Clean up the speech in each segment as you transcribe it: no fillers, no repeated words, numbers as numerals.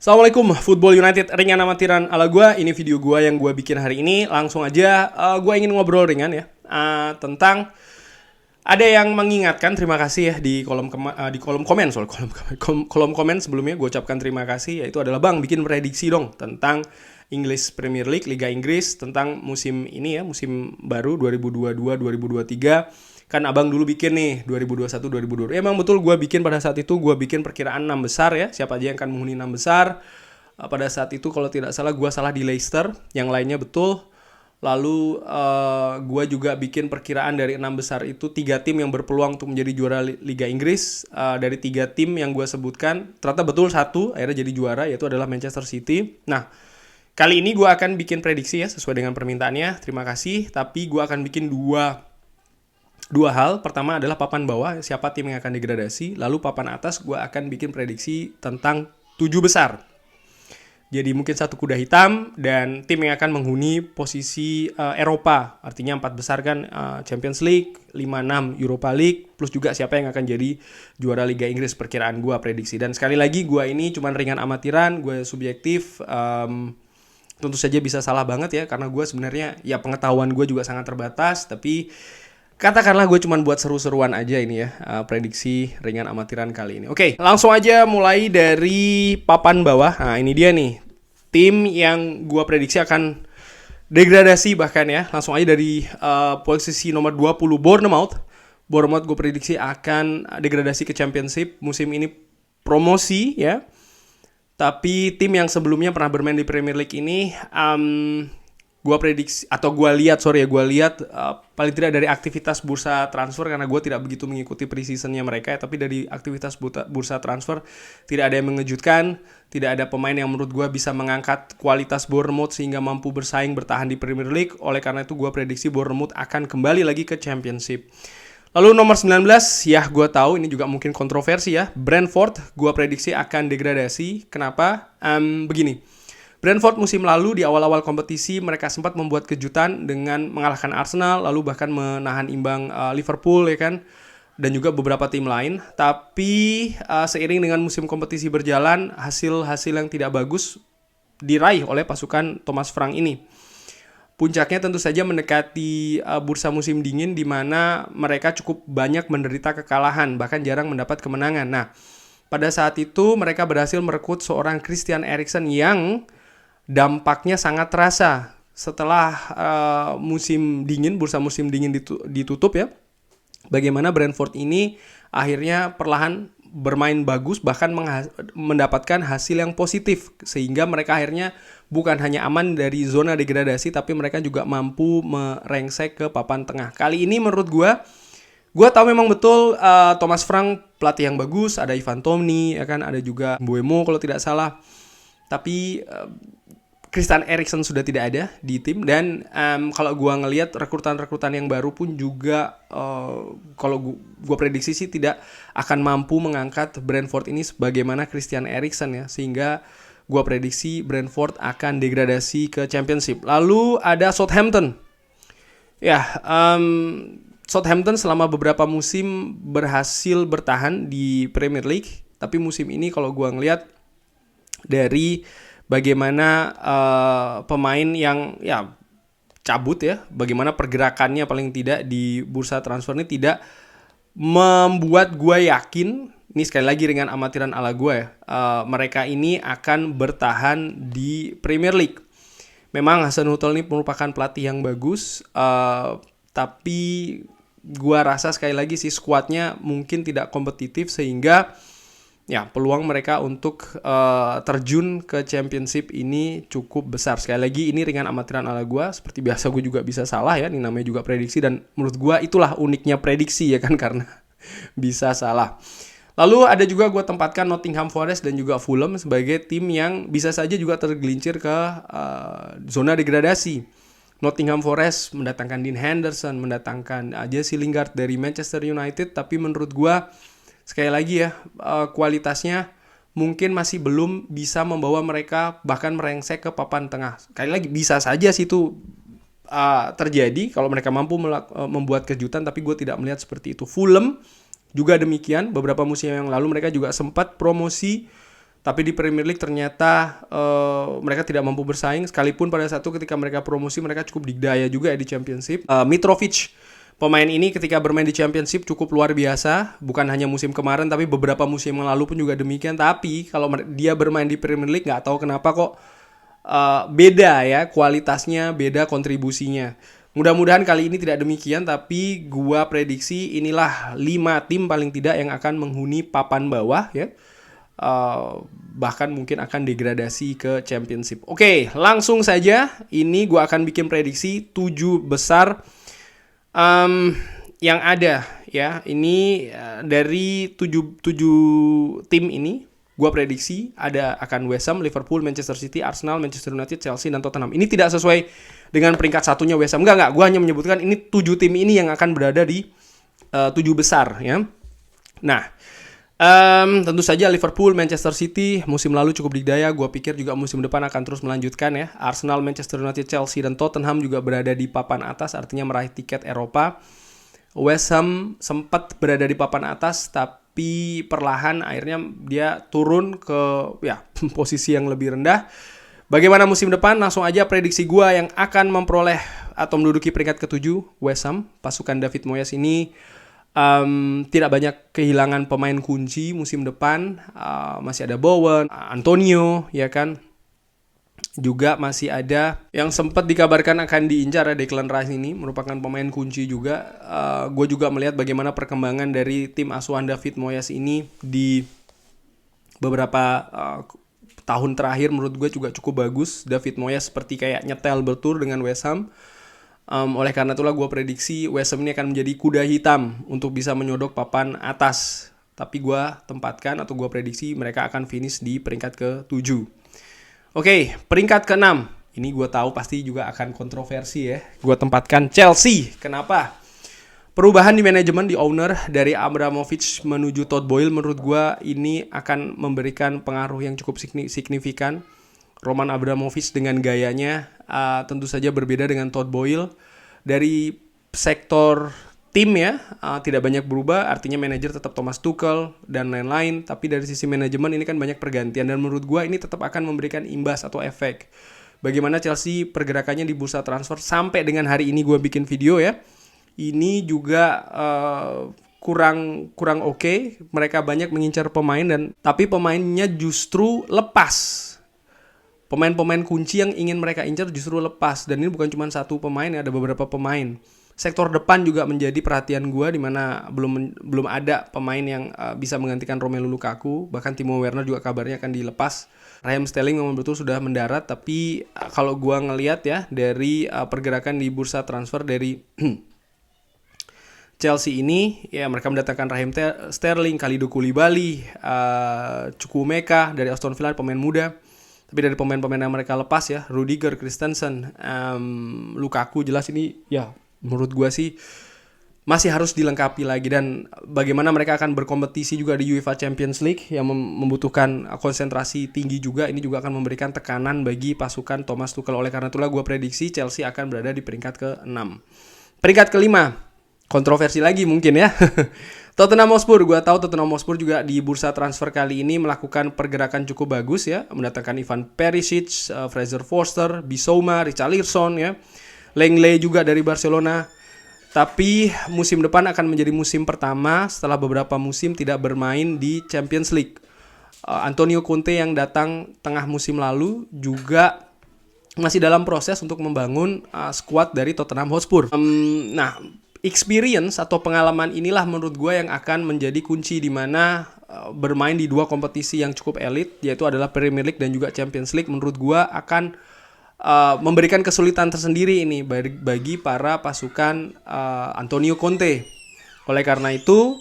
Assalamualaikum, Football United ringan amatiran ala gue. Ini video gue yang gue bikin hari ini. Langsung aja, gue ingin ngobrol ringan ya tentang ada yang mengingatkan. Terima kasih ya di kolom komen. Kolom komen sebelumnya gue ucapkan terima kasih. Yaitu adalah Bang, bikin prediksi dong tentang English Premier League, Liga Inggris, tentang musim ini ya, musim baru 2022-2023. Kan abang dulu bikin nih 2021-2022. Emang betul gue bikin pada saat itu, gue bikin perkiraan 6 besar ya. Siapa aja yang akan menghuni 6 besar. Pada saat itu kalau tidak salah gue salah di Leicester, yang lainnya betul. Lalu gue juga bikin perkiraan dari 6 besar itu 3 tim yang berpeluang untuk menjadi juara Liga Inggris. Dari 3 tim yang gue sebutkan, ternyata betul satu akhirnya jadi juara, yaitu adalah Manchester City. Nah, kali ini gue akan bikin prediksi ya sesuai dengan permintaannya. Terima kasih. Tapi gue akan bikin dua hal. Pertama adalah papan bawah, siapa tim yang akan degradasi. Lalu papan atas gue akan bikin prediksi tentang 7 besar. Jadi mungkin satu kuda hitam dan tim yang akan menghuni posisi Eropa. Artinya 4 besar kan Champions League, 5-6 Europa League, plus juga siapa yang akan jadi juara Liga Inggris perkiraan gue prediksi. Dan sekali lagi gue ini cuma ringan amatiran, gue subjektif. Tentu saja bisa salah banget ya, karena gue sebenarnya ya pengetahuan gue juga sangat terbatas. Tapi katakanlah gue cuma buat seru-seruan aja ini ya, prediksi ringan amatiran kali ini. Oke, langsung aja mulai dari papan bawah. Nah, ini dia nih, tim yang gue prediksi akan degradasi bahkan ya. Langsung aja dari posisi nomor 20, Bournemouth. Bournemouth gue prediksi akan degradasi ke Championship. Musim ini promosi ya. Tapi tim yang sebelumnya pernah bermain di Premier League ini, gue prediksi atau gue lihat paling tidak dari aktivitas bursa transfer, karena gue tidak begitu mengikuti pre-seasonnya mereka ya, tapi dari aktivitas bursa transfer tidak ada yang mengejutkan, tidak ada pemain yang menurut gue bisa mengangkat kualitas Bournemouth sehingga mampu bersaing bertahan di Premier League. Oleh karena itu gue prediksi Bournemouth akan kembali lagi ke Championship. Lalu nomor 19, ya gue tahu ini juga mungkin kontroversi ya, Brentford gue prediksi akan degradasi. Kenapa? Begini, Brentford musim lalu di awal-awal kompetisi mereka sempat membuat kejutan dengan mengalahkan Arsenal, lalu bahkan menahan imbang Liverpool ya kan, dan juga beberapa tim lain. Tapi seiring dengan musim kompetisi berjalan, hasil-hasil yang tidak bagus diraih oleh pasukan Thomas Frank ini. Puncaknya tentu saja mendekati bursa musim dingin, di mana mereka cukup banyak menderita kekalahan, bahkan jarang mendapat kemenangan. Nah, pada saat itu mereka berhasil merekrut seorang Christian Eriksen yang dampaknya sangat terasa setelah bursa musim dingin ditutup ya. Bagaimana Brentford ini akhirnya perlahan bermain bagus, bahkan mendapatkan hasil yang positif, sehingga mereka akhirnya bukan hanya aman dari zona degradasi, tapi mereka juga mampu merengsek ke papan tengah. Kali ini menurut gue tahu memang betul Thomas Frank pelatih yang bagus, ada Ivan Toney ya kan, ada juga Mbeumo kalau tidak salah. Tapi Christian Eriksen sudah tidak ada di tim, dan kalau gue ngelihat rekrutan yang baru pun juga kalau gue prediksi sih tidak akan mampu mengangkat Brentford ini sebagaimana Christian Eriksen ya, sehingga gue prediksi Brentford akan degradasi ke Championship. Lalu ada Southampton. Ya, Southampton selama beberapa musim berhasil bertahan di Premier League, tapi musim ini kalau gue ngelihat dari bagaimana pemain yang ya cabut ya, bagaimana pergerakannya paling tidak di bursa transfer ini tidak membuat gue yakin, ini sekali lagi dengan amatiran ala gue ya, mereka ini akan bertahan di Premier League. Memang Hasenhuttl ini merupakan pelatih yang bagus, tapi gue rasa sekali lagi sih skuadnya mungkin tidak kompetitif, sehingga ya peluang mereka untuk terjun ke Championship ini cukup besar. Sekali lagi ini ringan amatiran ala gue, seperti biasa gue juga bisa salah ya, ini namanya juga prediksi, dan menurut gue itulah uniknya prediksi ya kan, karena bisa salah. Lalu ada juga gue tempatkan Nottingham Forest dan juga Fulham sebagai tim yang bisa saja juga tergelincir ke zona degradasi. Nottingham Forest mendatangkan Dean Henderson, mendatangkan Jesse Lingard dari Manchester United, tapi menurut gue sekali lagi ya, kualitasnya mungkin masih belum bisa membawa mereka bahkan merengsek ke papan tengah. Sekali lagi bisa saja sih itu terjadi kalau mereka mampu membuat kejutan, tapi gue tidak melihat seperti itu. Fulham juga demikian, beberapa musim yang lalu mereka juga sempat promosi, Tapi di Premier League ternyata mereka tidak mampu bersaing. Sekalipun pada saat itu ketika mereka promosi, mereka cukup didaya juga ya di Championship. Mitrovic, pemain ini ketika bermain di Championship cukup luar biasa. Bukan hanya musim kemarin, tapi beberapa musim yang lalu pun juga demikian. Tapi kalau dia bermain di Premier League, nggak tahu kenapa kok beda ya kualitasnya, beda kontribusinya. Mudah-mudahan kali ini tidak demikian, tapi gua prediksi inilah 5 tim paling tidak yang akan menghuni papan bawah ya. Bahkan mungkin akan degradasi ke Championship. Oke, langsung saja. Ini gue akan bikin prediksi 7 besar yang ada ya. Ini dari 7 tim ini gue prediksi akan West Ham, Liverpool, Manchester City, Arsenal, Manchester United, Chelsea, dan Tottenham. Ini tidak sesuai dengan peringkat satunya West Ham. Enggak. Gue hanya menyebutkan ini 7 tim ini yang akan berada di 7 besar ya. Nah, tentu saja Liverpool, Manchester City musim lalu cukup didaya. Gue pikir juga musim depan akan terus melanjutkan ya. Arsenal, Manchester United, Chelsea, dan Tottenham juga berada di papan atas, artinya meraih tiket Eropa. West Ham sempat berada di papan atas, tapi perlahan akhirnya dia turun ke posisi yang lebih rendah. Bagaimana musim depan? Langsung aja prediksi gue yang akan memperoleh atau menduduki peringkat ke-7 West Ham. Pasukan David Moyes ini tidak banyak kehilangan pemain kunci musim depan. Masih ada Bowen, Antonio, ya kan. Juga masih ada yang sempat dikabarkan akan diincar ya, Declan Rice ini merupakan pemain kunci juga. Gue juga melihat bagaimana perkembangan dari tim asuhan David Moyes ini di beberapa tahun terakhir. Menurut gue juga cukup bagus. David Moyes seperti kayak nyetel betul dengan West Ham. Oleh karena itulah gue prediksi West Ham ini akan menjadi kuda hitam untuk bisa menyodok papan atas. Tapi gue tempatkan atau gue prediksi mereka akan finish di peringkat ke-7. Oke, peringkat ke-6. Ini gue tahu pasti juga akan kontroversi ya. Gue tempatkan Chelsea. Kenapa? Perubahan di manajemen, di owner dari Abramovich menuju Todd Boyle menurut gue ini akan memberikan pengaruh yang cukup signifikan. Roman Abramovich dengan gayanya tentu saja berbeda dengan Todd Boyle. Dari sektor tim ya tidak banyak berubah, artinya manajer tetap Thomas Tuchel dan lain-lain. Tapi dari sisi manajemen ini kan banyak pergantian dan menurut gue ini tetap akan memberikan imbas atau efek. Bagaimana Chelsea pergerakannya di bursa transfer sampai dengan hari ini gue bikin video ya. Ini juga kurang oke. Mereka banyak mengincar pemain tapi pemainnya justru lepas. Pemain-pemain kunci yang ingin mereka incar justru lepas. Dan ini bukan cuma satu pemain ya, ada beberapa pemain. Sektor depan juga menjadi perhatian gue, di mana belum ada pemain yang bisa menggantikan Romelu Lukaku. Bahkan Timo Werner juga kabarnya akan dilepas. Raheem Sterling memang betul sudah mendarat, tapi kalau gue ngelihat ya dari pergerakan di bursa transfer dari Chelsea ini, ya mereka mendatangkan Raheem Sterling, Kalidou Koulibaly, Chukwuemeka dari Aston Villa, pemain muda. Tapi dari pemain-pemain yang mereka lepas ya, Rudiger, Christensen, Lukaku, jelas ini ya menurut gue sih masih harus dilengkapi lagi. Dan bagaimana mereka akan berkompetisi juga di UEFA Champions League yang membutuhkan konsentrasi tinggi juga. Ini juga akan memberikan tekanan bagi pasukan Thomas Tuchel. Oleh karena itulah gue prediksi Chelsea akan berada di peringkat ke-6. Peringkat ke-5, kontroversi lagi mungkin ya. Tottenham Hotspur, gue tahu Tottenham Hotspur juga di bursa transfer kali ini melakukan pergerakan cukup bagus ya, mendatangkan Ivan Perisic, Fraser Forster, Bissouma, Richarlison ya, Lenglet juga dari Barcelona. Tapi musim depan akan menjadi musim pertama setelah beberapa musim tidak bermain di Champions League. Antonio Conte yang datang tengah musim lalu juga masih dalam proses untuk membangun skuad dari Tottenham Hotspur. Experience atau pengalaman inilah menurut gue yang akan menjadi kunci di mana bermain di dua kompetisi yang cukup elit, yaitu adalah Premier League dan juga Champions League. Menurut gue akan memberikan kesulitan tersendiri ini bagi para pasukan Antonio Conte. Oleh karena itu,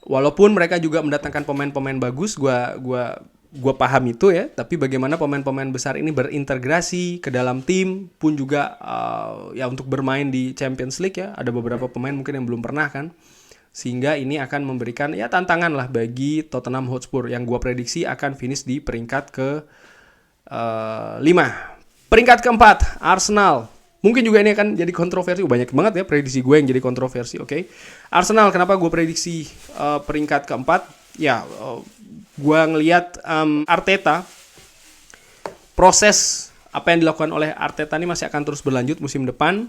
walaupun mereka juga mendatangkan pemain-pemain bagus, gue paham itu ya, tapi bagaimana pemain-pemain besar ini berintegrasi ke dalam tim pun juga ya untuk bermain di Champions League ya, ada beberapa pemain mungkin yang belum pernah kan, sehingga ini akan memberikan ya tantangan lah bagi Tottenham Hotspur yang gue prediksi akan finish di peringkat ke-5. Peringkat ke-4 Arsenal. Mungkin juga ini akan jadi kontroversi. Banyak banget ya prediksi gue yang jadi kontroversi. Oke. Arsenal, kenapa gue prediksi peringkat ke-4? Ya, Gua ngelihat Arteta, proses apa yang dilakukan oleh Arteta ini masih akan terus berlanjut musim depan.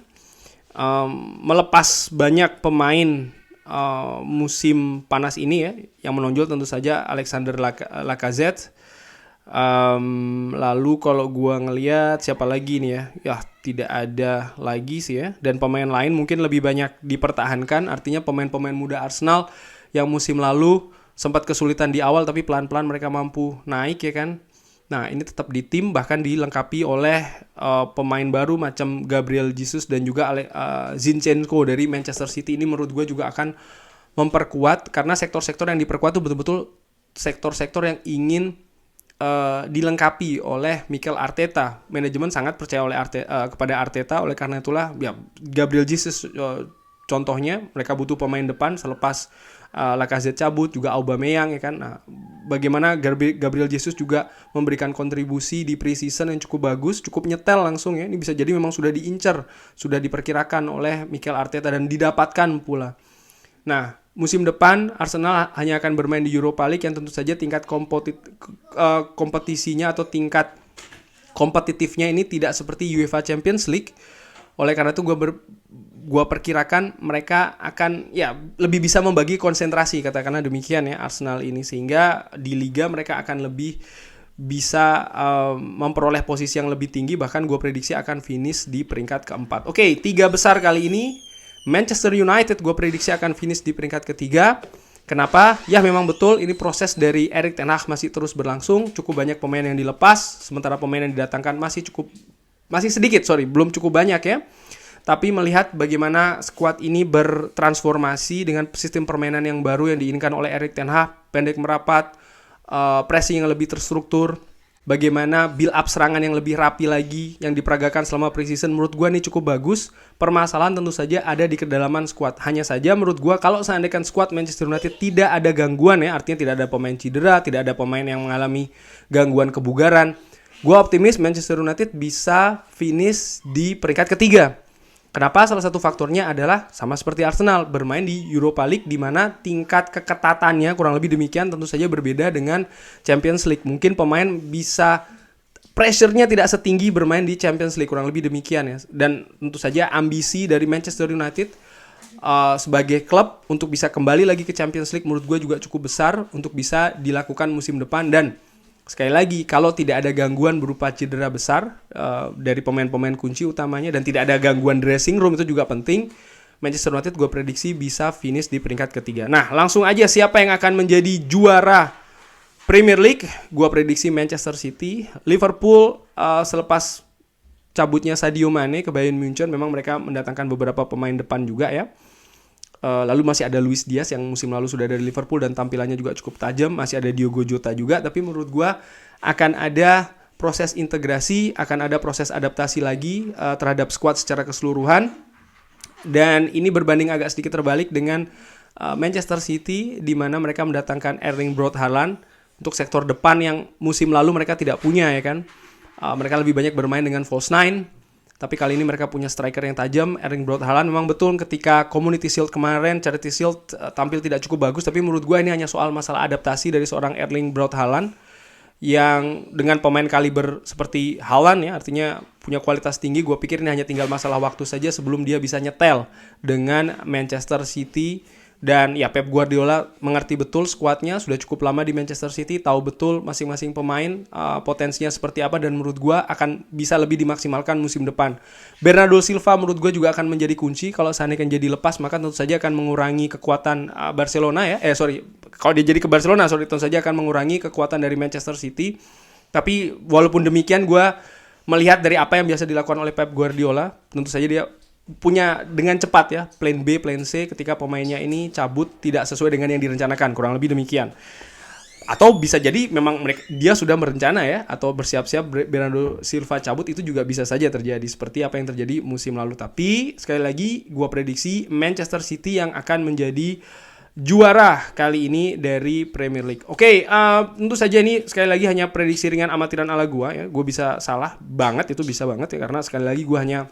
Melepas banyak pemain musim panas ini ya, yang menonjol tentu saja Alexander Lacazette. Lalu kalau gua ngelihat siapa lagi nih ya tidak ada lagi sih ya, dan pemain lain mungkin lebih banyak dipertahankan. Artinya pemain-pemain muda Arsenal yang musim lalu sempat kesulitan di awal tapi pelan-pelan mereka mampu naik ya kan. Nah ini tetap di tim, bahkan dilengkapi oleh pemain baru macam Gabriel Jesus dan juga Zinchenko dari Manchester City. Ini menurut gue juga akan memperkuat, karena sektor-sektor yang diperkuat itu betul-betul sektor-sektor yang ingin dilengkapi oleh Mikel Arteta. Manajemen sangat percaya kepada Arteta, oleh karena itulah ya, Gabriel Jesus contohnya, mereka butuh pemain depan selepas Lacazette cabut, juga Aubameyang ya kan. Nah, bagaimana Gabriel Jesus juga memberikan kontribusi di pre-season yang cukup bagus, cukup nyetel langsung ya. Ini bisa jadi memang sudah diincar, sudah diperkirakan oleh Mikel Arteta dan didapatkan pula. Nah, musim depan Arsenal hanya akan bermain di Europa League yang tentu saja tingkat kompetisinya atau tingkat kompetitifnya ini tidak seperti UEFA Champions League. Oleh karena itu gue perkirakan mereka akan ya lebih bisa membagi konsentrasi, katakanlah demikian ya, Arsenal ini, sehingga di liga mereka akan lebih bisa memperoleh posisi yang lebih tinggi. Bahkan gue prediksi akan finish di peringkat keempat. Oke, 3 besar kali ini Manchester United gue prediksi akan finish di peringkat ketiga. Kenapa? Ya memang betul, ini proses dari Erik ten Hag masih terus berlangsung. Cukup banyak pemain yang dilepas, sementara pemain yang didatangkan masih sedikit, belum cukup banyak ya. Tapi melihat bagaimana skuad ini bertransformasi dengan sistem permainan yang baru yang diinginkan oleh Erik ten Hag, pendek merapat, pressing yang lebih terstruktur, bagaimana build up serangan yang lebih rapi lagi yang diperagakan selama pre-season, menurut gue ini cukup bagus. Permasalahan tentu saja ada di kedalaman skuad. Hanya saja menurut gue kalau seandainya skuad Manchester United tidak ada gangguan ya, artinya tidak ada pemain cedera, tidak ada pemain yang mengalami gangguan kebugaran, gue optimis Manchester United bisa finish di peringkat ketiga. Kenapa? Salah satu faktornya adalah sama seperti Arsenal, bermain di Europa League di mana tingkat keketatannya kurang lebih demikian, tentu saja berbeda dengan Champions League. Mungkin pemain bisa pressure-nya tidak setinggi bermain di Champions League, kurang lebih demikian ya. Dan tentu saja ambisi dari Manchester United sebagai klub untuk bisa kembali lagi ke Champions League menurut gue juga cukup besar untuk bisa dilakukan musim depan. Dan sekali lagi, kalau tidak ada gangguan berupa cedera besar dari pemain-pemain kunci utamanya dan tidak ada gangguan dressing room, itu juga penting, Manchester United gue prediksi bisa finish di peringkat ketiga. Nah, langsung aja siapa yang akan menjadi juara Premier League? Gue prediksi Manchester City. Liverpool selepas cabutnya Sadio Mane ke Bayern Munchen, memang mereka mendatangkan beberapa pemain depan juga ya. Lalu masih ada Luis Diaz yang musim lalu sudah dari Liverpool dan tampilannya juga cukup tajam. Masih ada Diogo Jota juga. Tapi menurut gue akan ada proses integrasi, akan ada proses adaptasi lagi terhadap skuad secara keseluruhan. Dan ini berbanding agak sedikit terbalik dengan Manchester City, di mana mereka mendatangkan Erling Braut Haaland untuk sektor depan yang musim lalu mereka tidak punya ya kan. Mereka lebih banyak bermain dengan false nine. Tapi kali ini mereka punya striker yang tajam, Erling Braut Haaland. Memang betul ketika Community Shield kemarin, Charity Shield tampil tidak cukup bagus. Tapi menurut gue ini hanya soal masalah adaptasi dari seorang Erling Braut Haaland yang dengan pemain kaliber seperti Haaland ya, artinya punya kualitas tinggi. Gue pikir ini hanya tinggal masalah waktu saja sebelum dia bisa nyetel dengan Manchester City. Dan ya Pep Guardiola mengerti betul skuadnya, sudah cukup lama di Manchester City, tahu betul masing-masing pemain potensinya seperti apa, dan menurut gue akan bisa lebih dimaksimalkan musim depan. Bernardo Silva menurut gue juga akan menjadi kunci. Kalau seandainya jadi lepas, maka tentu saja akan mengurangi kekuatan Barcelona ya. Kalau dia jadi ke Barcelona, tentu saja akan mengurangi kekuatan dari Manchester City. Tapi walaupun demikian, gue melihat dari apa yang biasa dilakukan oleh Pep Guardiola, tentu saja dia punya dengan cepat ya plan B, plan C ketika pemainnya ini cabut tidak sesuai dengan yang direncanakan, kurang lebih demikian. Atau bisa jadi memang dia sudah merencana ya, atau bersiap-siap Bernardo Silva cabut, itu juga bisa saja terjadi seperti apa yang terjadi musim lalu. Tapi sekali lagi gue prediksi Manchester City yang akan menjadi juara kali ini dari Premier League. Oke, tentu saja ini sekali lagi hanya prediksi ringan amatiran ala gue ya. Gue bisa salah banget, itu bisa banget ya, karena sekali lagi gue hanya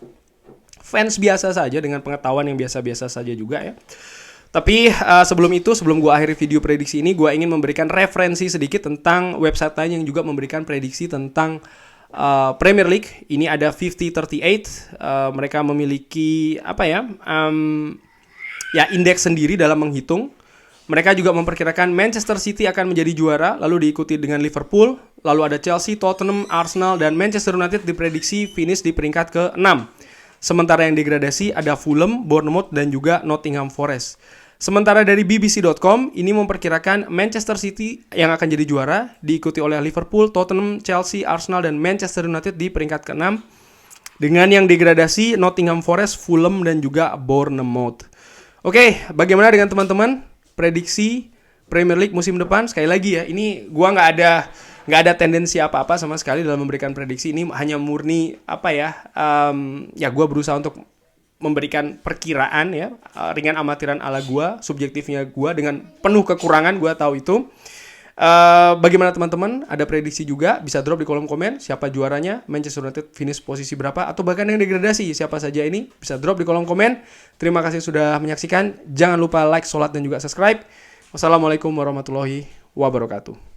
fans biasa saja dengan pengetahuan yang biasa-biasa saja juga ya. Tapi sebelum gue akhiri video prediksi ini, gue ingin memberikan referensi sedikit tentang website lain yang juga memberikan prediksi tentang Premier League. Ini ada 5038. Mereka memiliki indeks sendiri dalam menghitung. Mereka juga memperkirakan Manchester City akan menjadi juara, lalu diikuti dengan Liverpool, lalu ada Chelsea, Tottenham, Arsenal, dan Manchester United diprediksi finish di peringkat ke-6. Sementara yang degradasi ada Fulham, Bournemouth, dan juga Nottingham Forest. Sementara dari BBC.com, ini memperkirakan Manchester City yang akan jadi juara, diikuti oleh Liverpool, Tottenham, Chelsea, Arsenal, dan Manchester United di peringkat ke-6. Dengan yang degradasi Nottingham Forest, Fulham, dan juga Bournemouth. Oke, bagaimana dengan teman-teman? Prediksi Premier League musim depan? Sekali lagi ya, ini gua nggak ada tendensi apa-apa sama sekali dalam memberikan prediksi. Ini hanya murni gua berusaha untuk memberikan perkiraan ya, ringan amatiran ala gua, subjektifnya gua dengan penuh kekurangan, gua tahu itu. Bagaimana teman-teman? Ada prediksi juga, bisa drop di kolom komen siapa juaranya, Manchester United finish posisi berapa, atau bahkan yang degradasi siapa saja ini, bisa drop di kolom komen. Terima kasih sudah menyaksikan, jangan lupa like, sholat, dan juga subscribe. Wassalamualaikum warahmatullahi wabarakatuh.